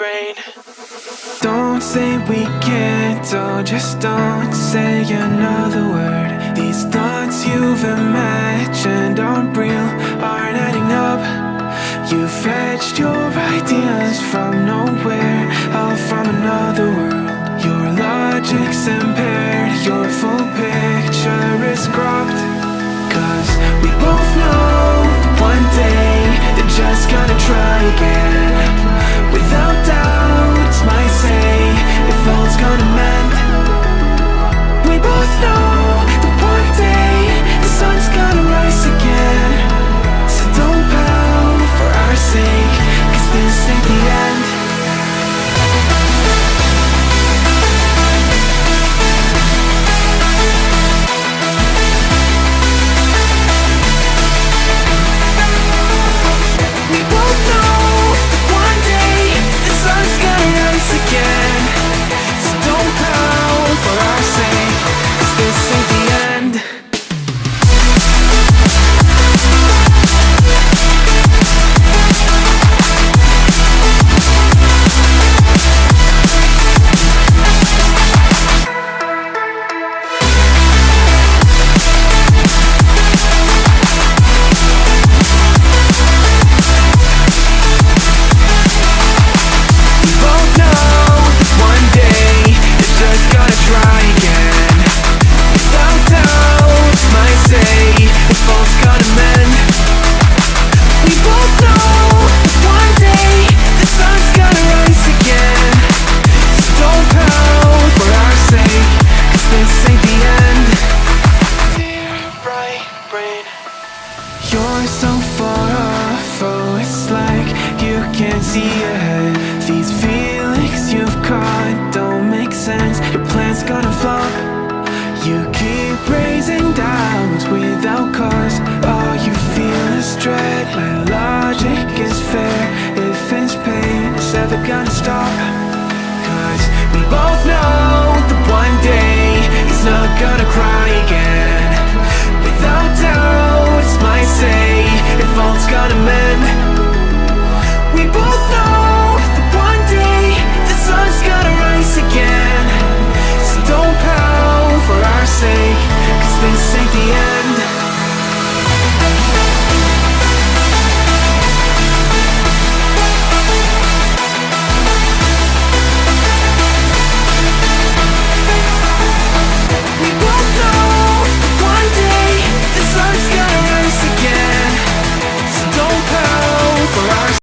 brain. Don't say we can't, oh, just don't say another word. These thoughts you've imagined aren't real, aren't adding up. You fetched your ideas from nowhere, all from another world. Your logic's impaired, your full picture is cropped. Cause we both know that one day they're just gonna try again. Without doubt, it's my say if all's gonna mend. We both know that one day the sun's gonna rise again. So don't pout for our sake, cause this ain't the end. We both know that one day the sun's gonna rise again. So don't pout for our sake, cause this ain't the end. We both know that one day they're just gonna try again. Without doubt, my say if all's gonna mend. We both know that one day the sun's gonna rise again. So don't pout for our sake, cause this ain't the end. Dear right brain. You're so far off, oh, it's like you can't see ahead. These feelings you've caught don't make sense, your plan's gonna flop. You keep raising doubts without cause, all you feel is dread. My logic is fair, if it's pain, it's ever gonna stop. Cause we both know that one day he's not gonna cry again. Without doubt, it's my say if all's gonna mend.